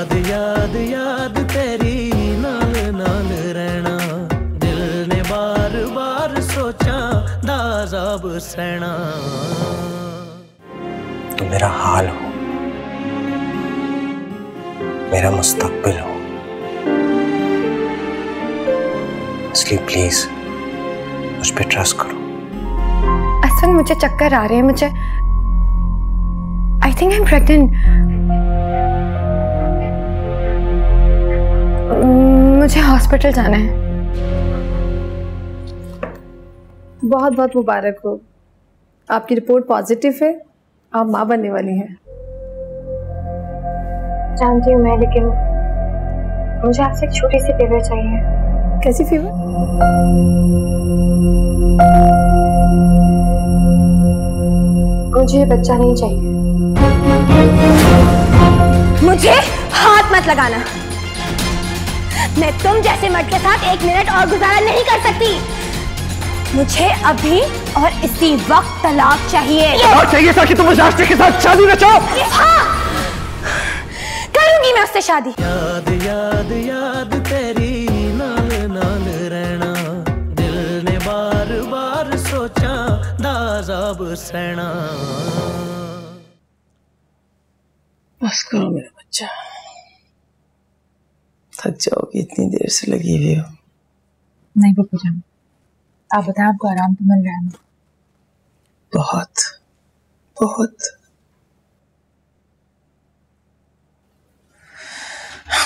याद याद याद तेरी नाल नाल रहना, दिल ने बार बार सोचा दाज़ाब सहना। तुम मेरा हाल हो, मेरा मुस्तकबिल हो, इसलिए प्लीज मुझ पे ट्रस्ट करो। असल मुझे चक्कर आ रहे हैं, मुझे I think I am pregnant. मुझे हॉस्पिटल जाना है। बहुत बहुत मुबारक हो, आपकी रिपोर्ट पॉजिटिव है, आप माँ बनने वाली हैं। जानती हूँ मैं, लेकिन मुझे आपसे एक छोटी सी फेवर चाहिए। कैसी फेवर? मुझे बच्चा नहीं चाहिए। मुझे हाथ मत लगाना, मैं तुम जैसे मर्द के साथ एक मिनट और गुजारा नहीं कर सकती। मुझे अभी और इसी वक्त तलाक चाहिए। तलाक चाहिए ताकि तुम उस रास्ते के साथ शादी रचो। हाँ, करूंगी मैं उससे शादी। याद याद याद तेरी नाल नाल रहना, दिल ने बार बार सोचा दाज़ाब सहना। बस करो मेरा बच्चा, थक जाओगी, इतनी देर से लगी हुई हो। नहीं पप्पू जान, आप बताएं, आपको आराम तो मिल रहा है ना? बहुत बहुत।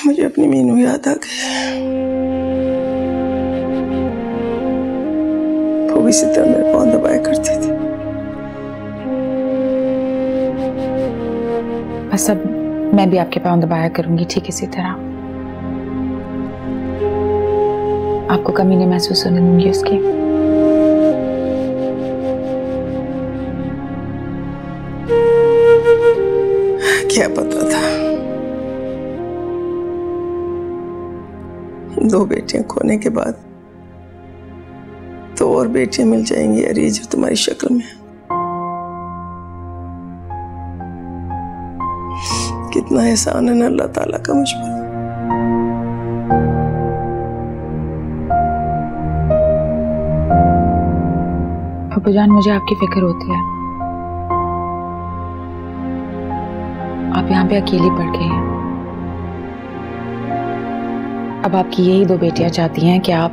मुझे अपनी मीनू याद आ गई। वो भी इसी तरह मेरे पाँव दबाया करती थी। बस अब मैं भी आपके पाँव दबाया करूंगी ठीक इसी तरह। आपको कमी नहीं महसूस होने दूंगी उसकी। क्या पता था, दो बेटियां खोने के बाद तो और बेटियां मिल जाएंगी अरीज तुम्हारी शक्ल में। कितना एहसान है ना अल्लाह ताला का मुझ पर। पप्पू जान, मुझे आपकी फिक्र होती है। आप यहाँ पे अकेली पड़ गई हैं। अब आपकी यही दो बेटियां चाहती हैं कि आप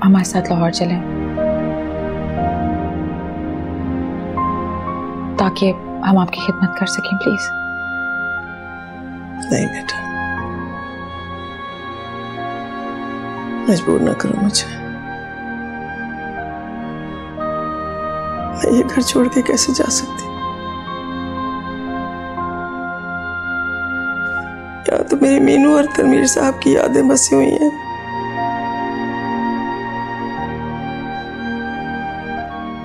हमारे साथ लाहौर चलें, ताकि हम आपकी खिदमत कर सकें। प्लीज। नहीं बेटा, मजबूर ना करो मुझे। मैं ये घर छोड़ के कैसे जा सकती? यहाँ तो मेरी मीनू और तनवीर साहब की यादें बसी हुई हैं।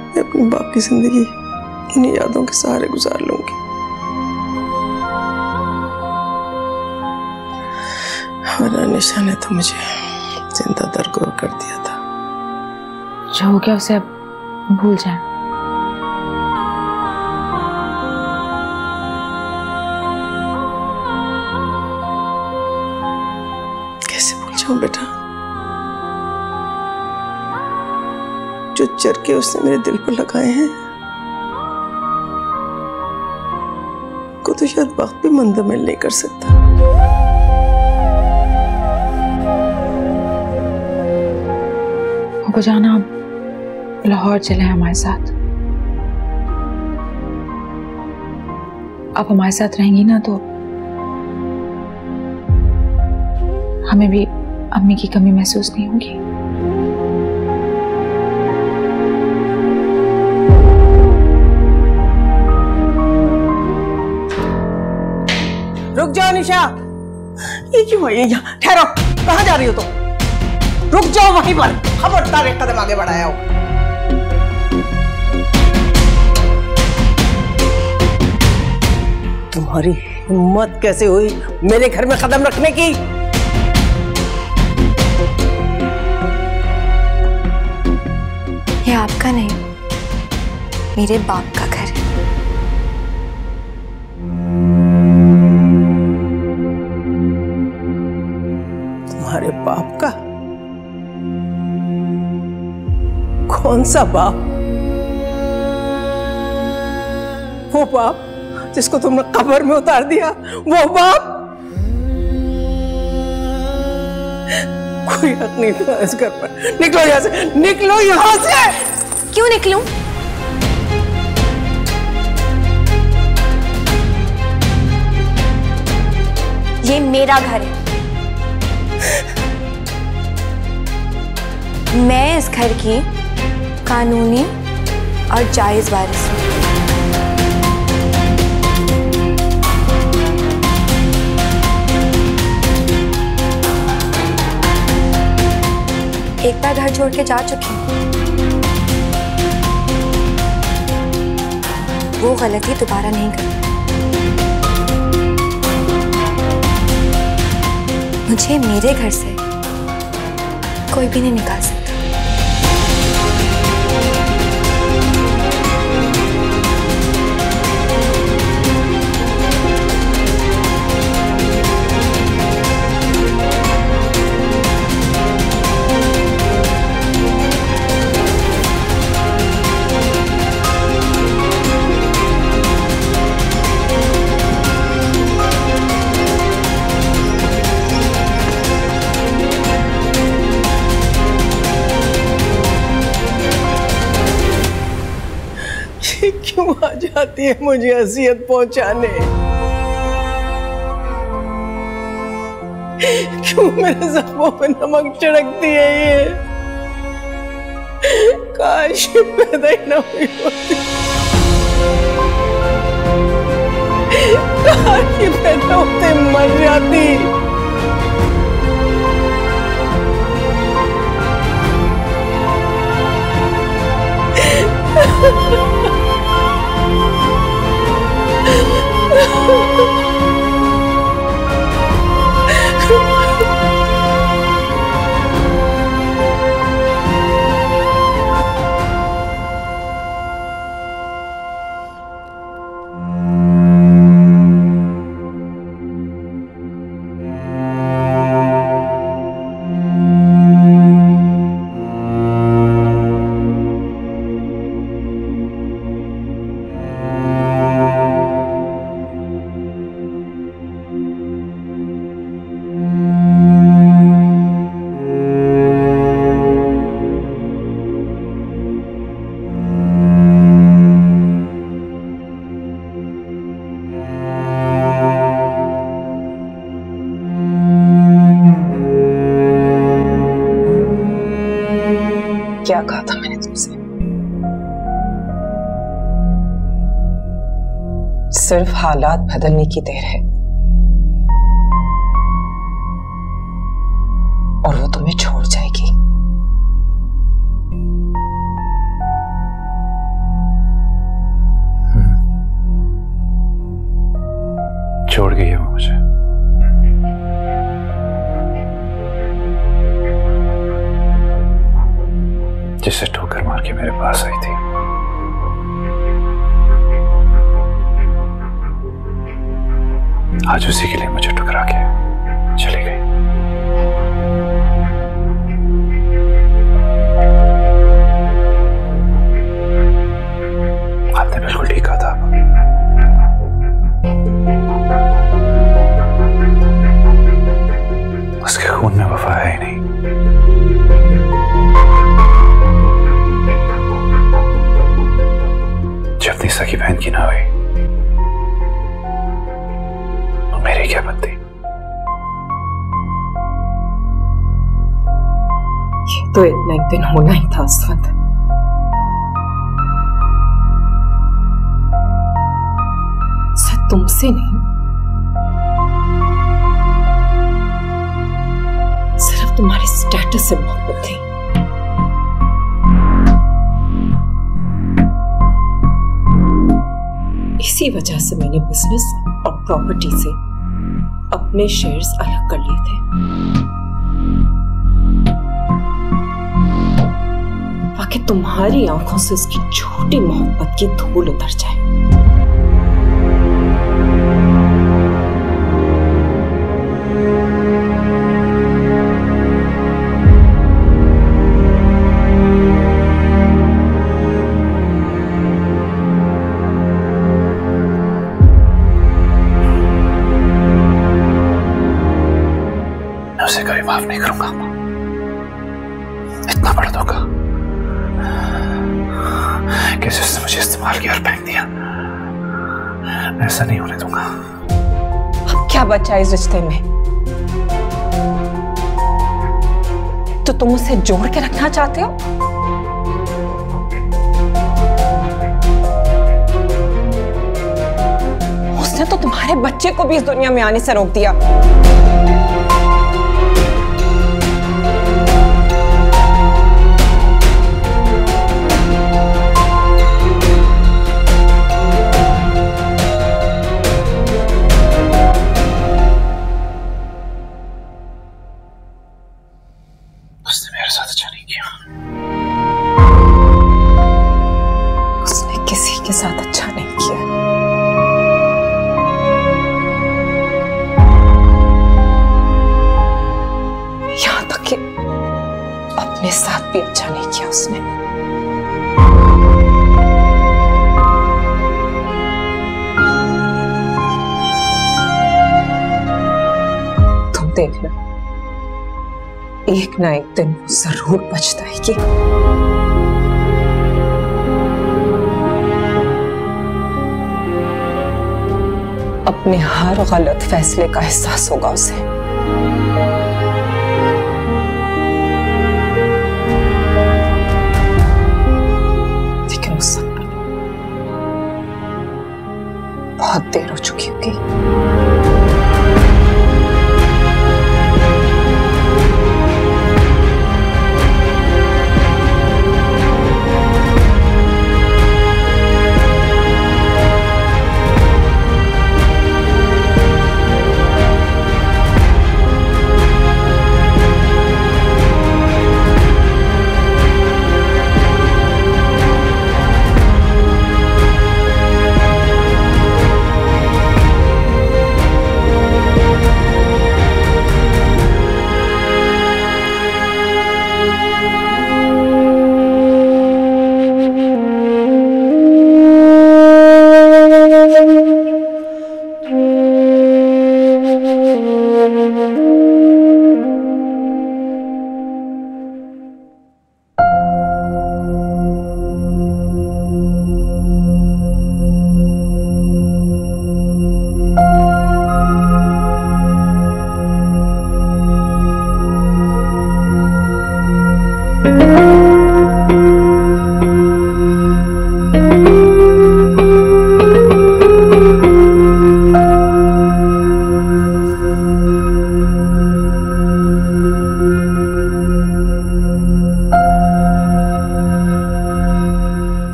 मैं अपनी बाकी जिंदगी इन्हीं यादों के सहारे गुजार लूंगी। वरना निशा ने तो मुझे जिंदा दरगोर कर दिया था। जो हो गया उसे अब भूल जाएं। कैसे भूल जाऊं बेटा? जो चरके उसने मेरे दिल पर लगाए हैं, को तो शायद वक्त भी मुंतमिल नहीं कर सकता। को जाना, आप लाहौर चले हमारे साथ। आप हमारे साथ रहेंगी ना तो हमें भी अम्मी की कमी महसूस नहीं होगी। रुक जाओ निशा, ये क्यों है यहाँ? ठहरो, कहाँ जा रही हो तुम? रुक जाओ वहीं पर, खबरदार एक कदम आगे बढ़ाया हो। तुम्हारी हिम्मत कैसे हुई मेरे घर में कदम रखने की? ये आपका नहीं, मेरे बाप का घर है। तुम्हारे बाप का? कौन सा बाप? वो बाप जिसको तुमने कब्र में उतार दिया, वो बाप? कोई हक नहीं था इस घर पर। निकलो यहाँ से, निकलो यहाँ से। क्यों निकलूं? ये मेरा घर है। मैं इस घर की कानूनी और जायज वारिस हूं। एक बार घर छोड़ के जा चुकी हूं। वो गलती दोबारा नहीं करनी। मुझे मेरे घर से कोई भी नहीं निकाल सकता। क्यों आ जाती है मुझे अज़ियत पहुंचाने? क्यों मेरे ज़ख्मों पे नमक छिड़कती है ये? काश ये पैदा ही ना हुई होती। काश ये पैदा होते मर जाती। क्या कहा था मैंने तुमसे? सिर्फ हालात बदलने की देर है और वो तुम्हें छोड़ जाएगी। छोड़ गई है वो मुझे। जिसे ठोकर मार के मेरे पास आई थी। आज उसी के लिए मुझे ठुकरा के चली गई। आपने बिल्कुल ठीक कहा था। उसके खून में वफा है ही नहीं। जब अपनी सगी बहन की ना हुई तो मेरी क्या बनती? ये तो इतना एक दिन होना ही था अस्वंत। सच तुमसे नहीं, सिर्फ तुम्हारे स्टेटस से मोहब्बत थी। इसी वजह से मैंने बिजनेस और प्रॉपर्टी से अपने शेयर्स अलग कर लिए थे, ताकि तुम्हारी आंखों से उसकी झूठी मोहब्बत की धूल उतर जाए। उसे कभी माफ नहीं करूंगा। इतना बड़ा धोखा, कैसे उसने मुझे इस्तेमाल किया और फेंक दिया, मैं ऐसा नहीं होने दूंगा। अब क्या बचा इस रिश्ते में? तो तुम उसे जोड़ के रखना चाहते हो? उसने तो तुम्हारे बच्चे को भी इस दुनिया में आने से रोक दिया। उसने मेरे साथ अच्छा नहीं किया। उसने किसी के साथ अच्छा नहीं किया। यहां तक कि अपने साथ भी अच्छा नहीं किया उसने। तुम देख लो, एक ना एक दिन वो जरूर पछताएगी। अपने हर गलत फैसले का एहसास होगा उसे। लेकिन उस सब पर बहुत देर हो चुकी होगी।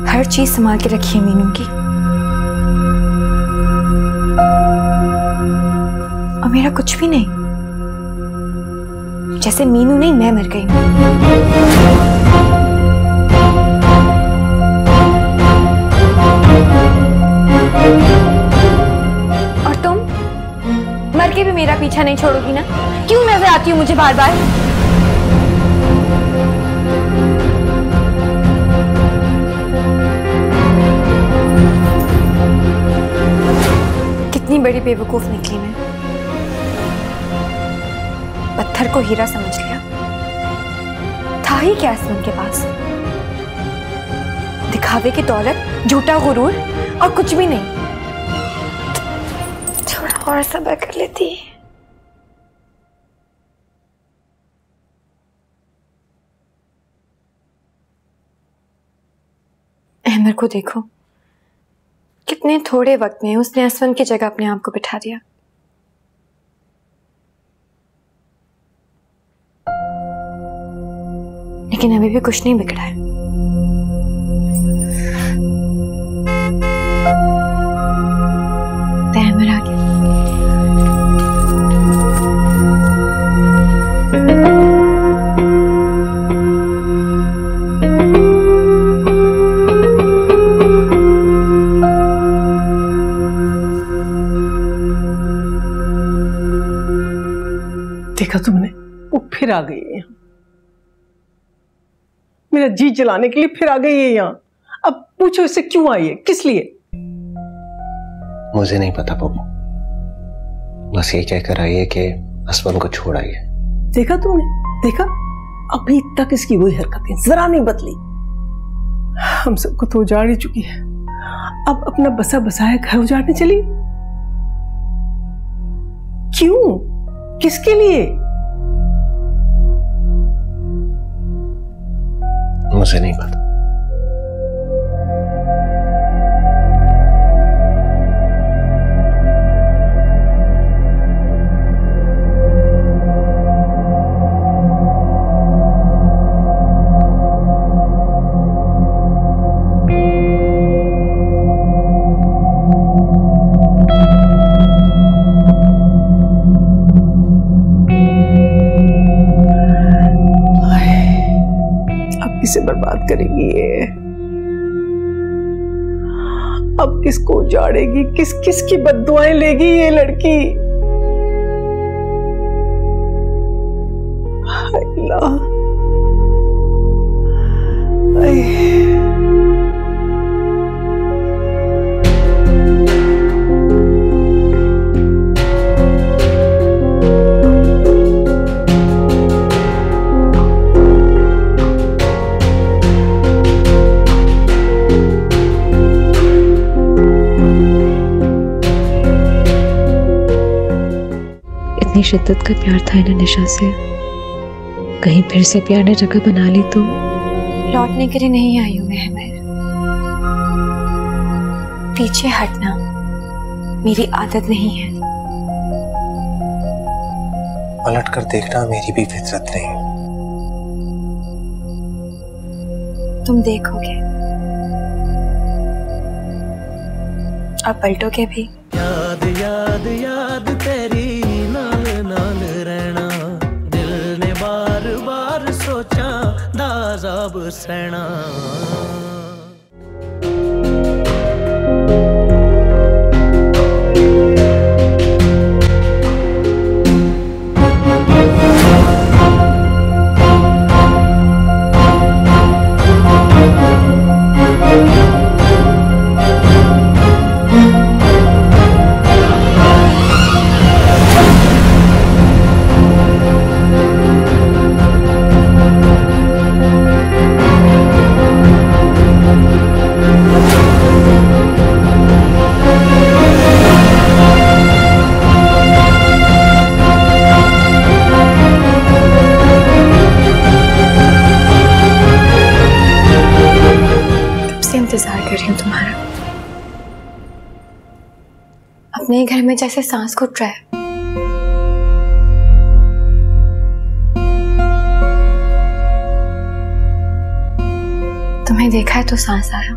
हर चीज संभाल के रखिए मीनू की, और मेरा कुछ भी नहीं। जैसे मीनू नहीं, मैं मर गई हूं। और तुम मर के भी मेरा पीछा नहीं छोड़ोगी ना? क्यों नजर आती हो मुझे बार बार? कितनी बड़ी बेवकूफ निकली मैं। पत्थर को हीरा समझ लिया। था ही क्या इसमें उनके पास? दिखावे की दौलत, झूठा गुरूर और कुछ भी नहीं। थोड़ा और सब्र कर लेती। अहमर को देखो, कितने थोड़े वक्त में उसने असवन की जगह अपने आप को बिठा दिया। लेकिन अभी भी कुछ नहीं बिगड़ा है। अहमर आ गया। देखा तुमने, वो फिर आ गई है। मेरा जी जलाने के लिए फिर आ गई है यहाँ। अब पूछो इससे क्यों आई है, किस लिए? मुझे नहीं पता बब्बू, बस ये कहकर आई है कि असवन को छोड़ आई है। देखा तुमने, देखा अभी तक इसकी वही हरकतें जरा नहीं बदली। हम सबको तो उजाड़ ही चुकी है, अब अपना बसा बसाया घर उजाड़ने चली। क्यों, किसके लिए? मुझे नहीं पता। किसे बर्बाद करेगी ये? अब किसको उजाड़ेगी, किस किस की बद्दुआएं लेगी ये लड़की? हाय अल्लाह। इतनी शिद्दत का प्यार था इन्हें निशा से, कहीं फिर से प्यार ने जगह बना ली तो? लौटने के लिए नहीं आई हूं मैं महमर। पीछे हटना मेरी आदत नहीं है। पलट कर देखना मेरी भी फितरत नहीं। तुम देखोगे और पलटोगे भी। याद याद याद तेरी नाल नाल रहना, दिल ने बार बार सोचा दाज़ाब सहना। इंतजार कर रही हूँ तुम्हारा। अपने घर में जैसे सांस घुट रहा है। तुम्हें देखा है तो सांस आया।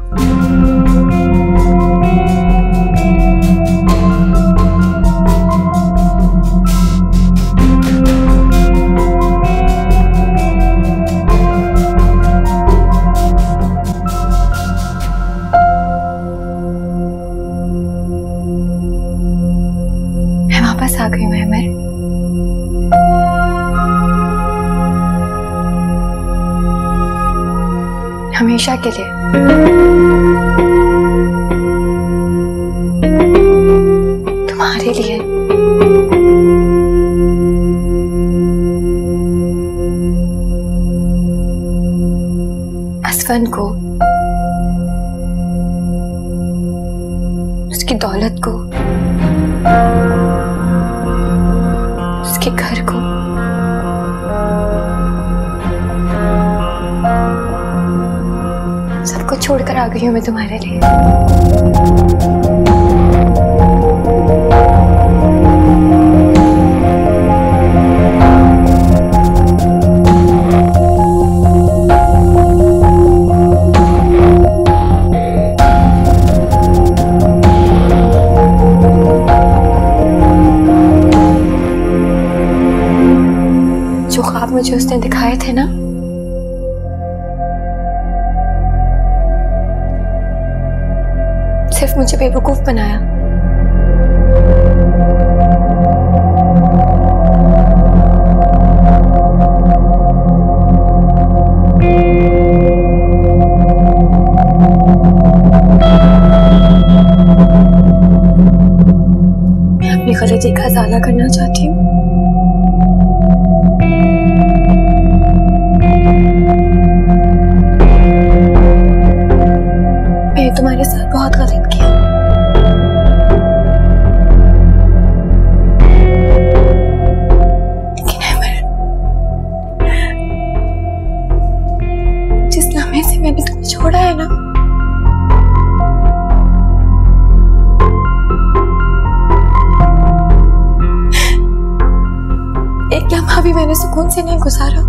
आ गई महमर। हमेशा के लिए। तुम्हारे लिए। असफन को, उसकी दौलत को, उसके घर को, सबको छोड़कर आ गई हूं मैं तुम्हारे लिए। जो ख्वाब मुझे उसने दिखाए थे ना, सिर्फ मुझे बेवकूफ बनाया। मैं अपनी गलती का इज़ाला करना चाहती हूँ। लम्हा भी मैंने सुकून से नहीं गुजारा।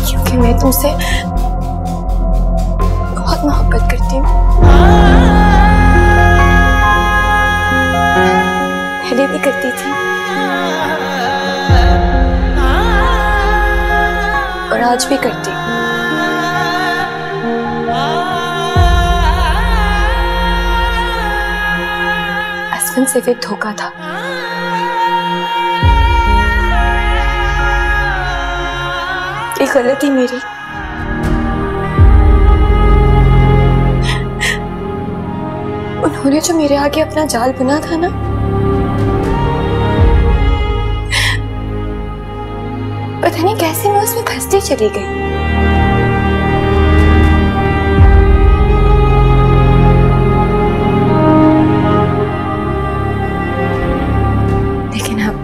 क्योंकि मैं तुमसे बहुत मोहब्बत करती हूँ। पहले भी करती थी और आज भी करती हूँ। असफन सिर्फ एक धोखा था। एक गलती मेरी। उन्होंने जो मेरे आगे अपना जाल बुना था ना, पता नहीं कैसे मैं उसमें फंसती चली गई। लेकिन अब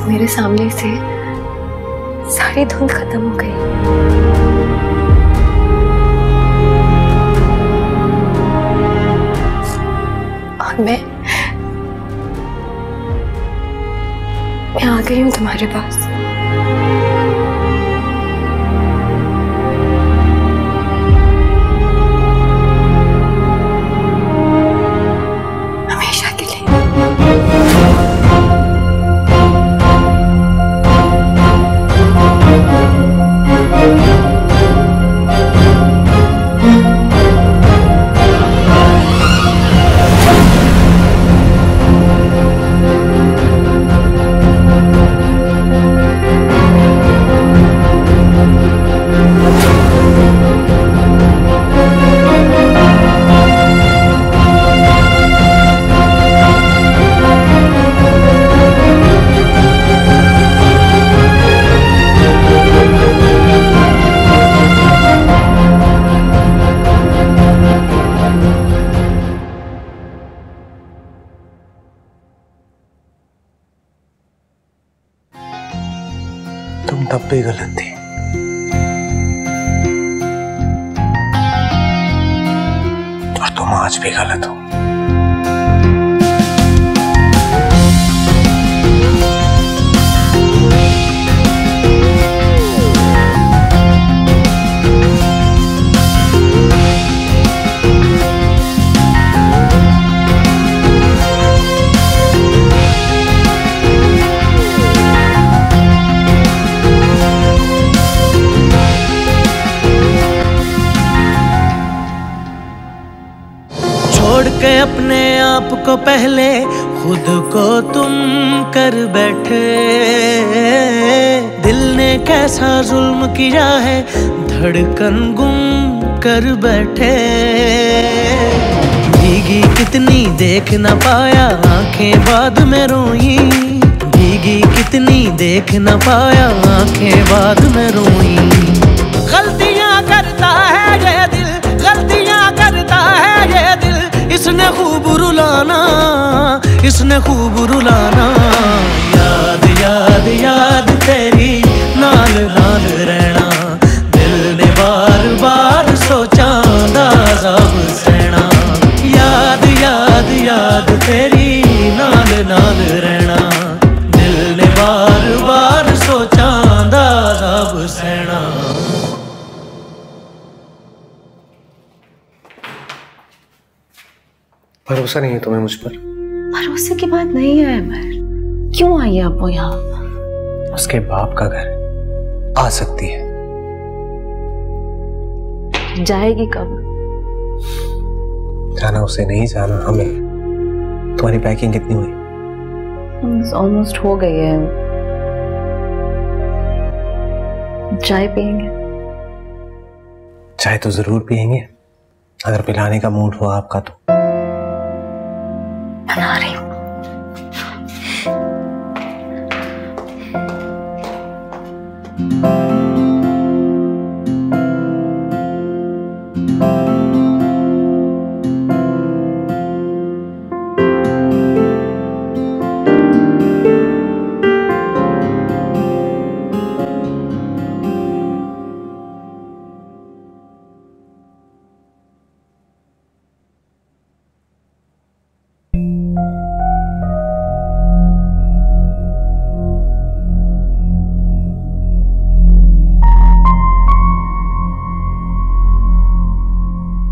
मेरे सामने से सारी धुंध खत्म हो गई। और मैं आ गई हूँ तुम्हारे पास। हमेशा के लिए। तुम तब भी गलत थी। और तुम आज भी गलत हो। छोड़ के अपने आप को पहले खुद को तुम कर बैठे। दिल ने कैसा जुल्म किया है, धड़कन गुम कर बैठे। भीगी कितनी देख न पाया, आंखें बाद में रोई। भीगी कितनी देख न पाया, आंखें बाद में रोई। गलतियां करता है ये दिल, गलतियां करता है ये दिल। इसने खूब रुलाना, इसने खूब रुलाना। याद याद याद तेरी नाल नाल रहना। दिल ने बार बार सोचा दाज़ाब सहना। याद याद याद तेरी नाल नाल रहना। दिल ने बार बार सोचा दाज़ाब सहना। भरोसा नहीं है तुम्हें मुझ पर? भरोसे की बात नहीं है अमर। क्यों आई आप वो यहाँ? उसके बाप का घर आ सकती है। जाएगी कब? जाना उसे नहीं, जाना हमें। तुम्हारी पैकिंग कितनी हुई? ऑलमोस्ट हो गई है। चाय पियेंगे? चाय तो जरूर पियेंगे, अगर पिलाने का मूड हो आपका तो। बना रही हूँ।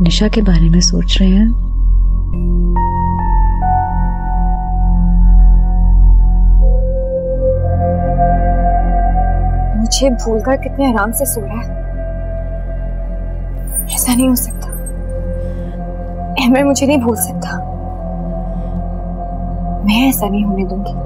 निशा के बारे में सोच रहे हैं? मुझे भूलकर कितने आराम से सो रहा है। ऐसा नहीं हो सकता। अहमद मुझे नहीं भूल सकता। मैं ऐसा नहीं होने दूंगी।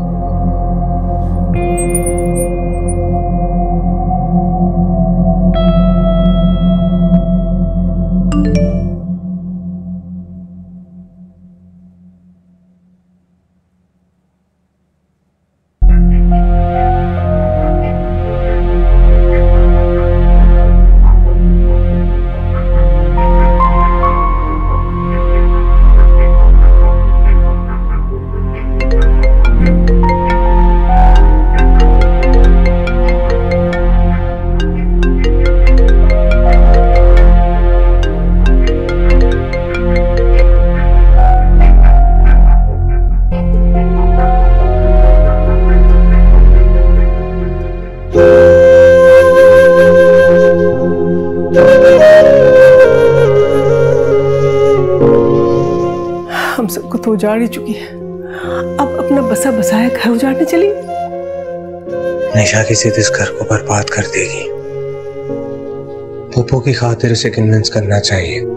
हम सबको तो उजाड़ ही चुकी है, अब अपना बसा बसाया घर उजाड़ने चली। निशा किसी दिन इस घर को बर्बाद कर देगी। पप्पू की खातिर उसे कन्विंस करना चाहिए।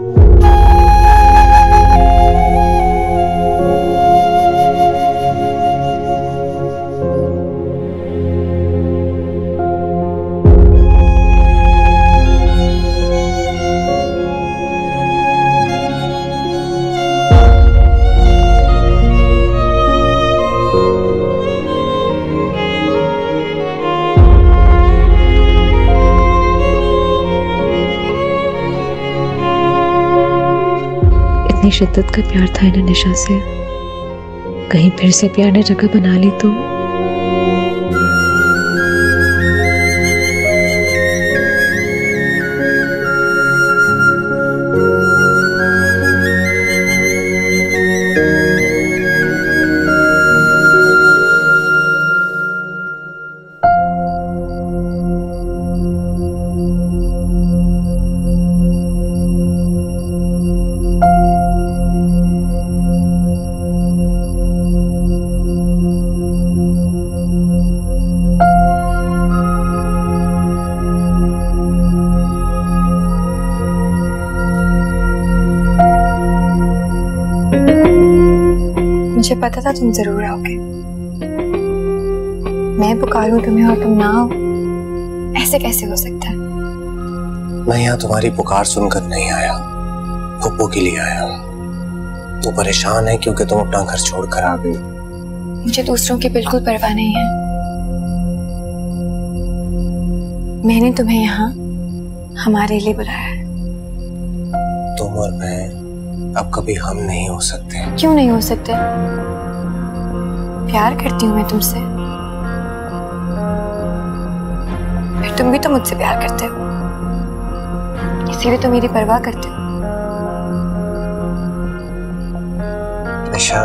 इतनी शिद्दत का प्यार था इन्हें निशा से, कहीं फिर से प्यार ने जगह बना ली तो? मुझे पता था तुम जरूर आओगे। मैं पुकारूं तुम्हें और तुम ना आओ, ऐसे कैसे हो सकता है? मैं यहाँ तुम्हारी पुकार सुनकर नहीं आया, पप्पू के लिए आया हूँ। तू परेशान है क्योंकि तुम अपना घर छोड़कर आ गई। मुझे दूसरों की बिल्कुल परवाह नहीं है। मैंने तुम्हें यहाँ हमारे लिए बुलाया है। तुम और मैं अब कभी हम नहीं हो सकते। क्यों नहीं हो सकते? प्यार करती हूँ मैं तुमसे, फिर तुम भी तो मुझसे प्यार करते हो, इसीलिए तो मेरी परवाह करते हो। निशा,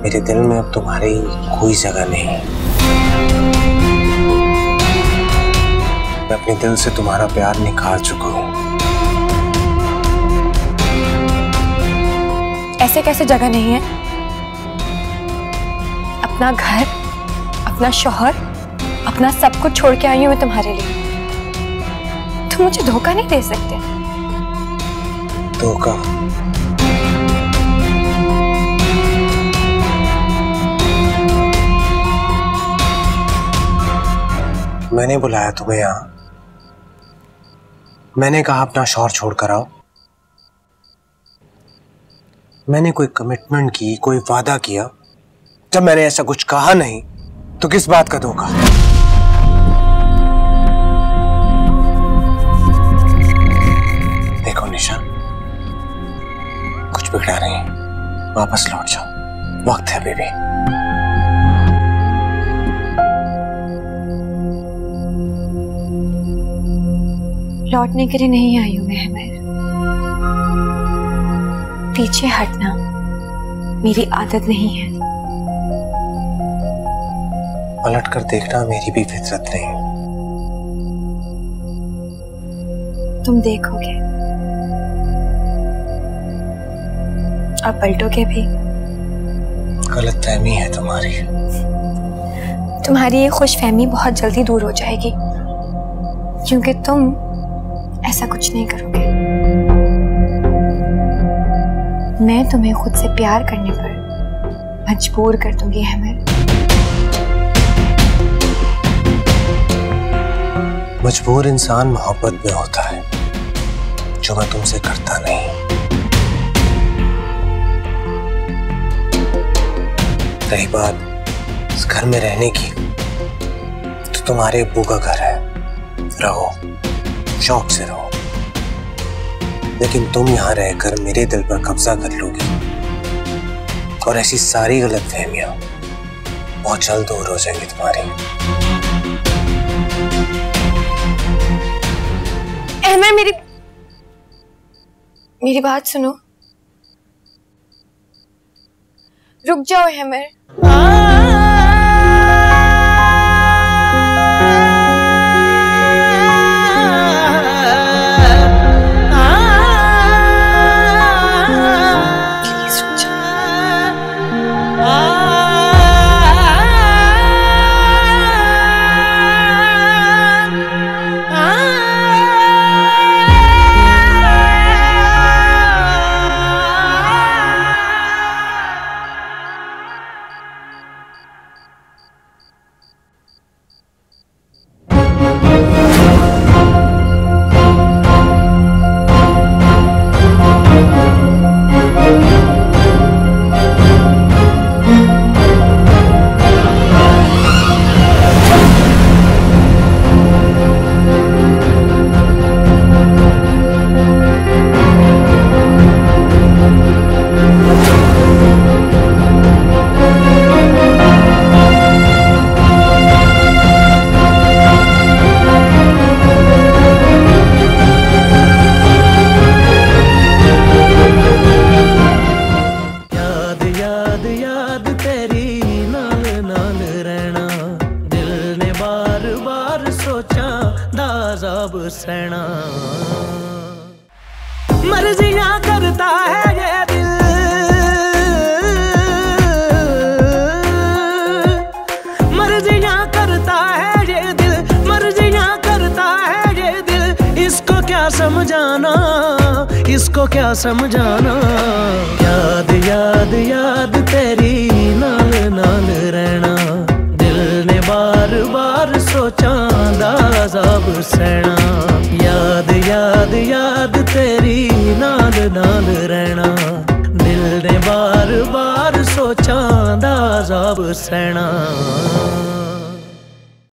मेरे दिल में अब तुम्हारी कोई जगह नहीं। मैं अपने दिल से तुम्हारा प्यार निकाल चुका हूँ। ऐसे कैसे जगह नहीं है? अपना घर, अपना शौहर, अपना सब कुछ छोड़ के आई हूं मैं तुम्हारे लिए। तुम मुझे धोखा नहीं दे सकते। धोखा? मैंने बुलाया तुम्हें यहाँ, मैंने कहा अपना शौहर छोड़कर आओ। मैंने कोई कमिटमेंट की, कोई वादा किया? जब मैंने ऐसा कुछ कहा नहीं तो किस बात का धोखा? देखो निशा, कुछ बिगड़ा नहीं, वापस लौट जाओ, वक्त है बेबी। लौटने के लिए नहीं आई हूं मैं अहमद। पीछे हटना मेरी आदत नहीं है। पलट कर देखना मेरी भी फितरत नहीं। तुम देखोगे, और पलटोगे भी। गलतफहमी है तुम्हारी। तुम्हारी ये खुशफहमी बहुत जल्दी दूर हो जाएगी, क्योंकि तुम ऐसा कुछ नहीं करोगे। मैं तुम्हें खुद से प्यार करने पर मजबूर कर दूंगी अहमद। मजबूर इंसान मोहब्बत में होता है, जो मैं तुमसे करता नहीं। रही बात इस घर में रहने की, तो तुम्हारे अब्बू का घर है, रहो, शौक से रहो। लेकिन तुम यहाँ रहकर मेरे दिल पर कब्जा कर लोगी, और ऐसी सारी गलतफहमियां बहुत जल्द दूर हो जाएंगी तुम्हारी। अहमद, मेरी बात सुनो। रुक जाओ अहमद। मर्जियां करता है ये दिल, मर्जियां करता है ये दिल, मर्जियां करता है ये दिल। इसको क्या समझाना, इसको क्या समझाना। याद याद याद तेरी नाल नाल रहना, दिल ने बार बार सोचा दाज़ाब सहना। याद याद याद तेरी नाल नाल रहना, दिल ने बार बार सोचा दाज़ाब सहना।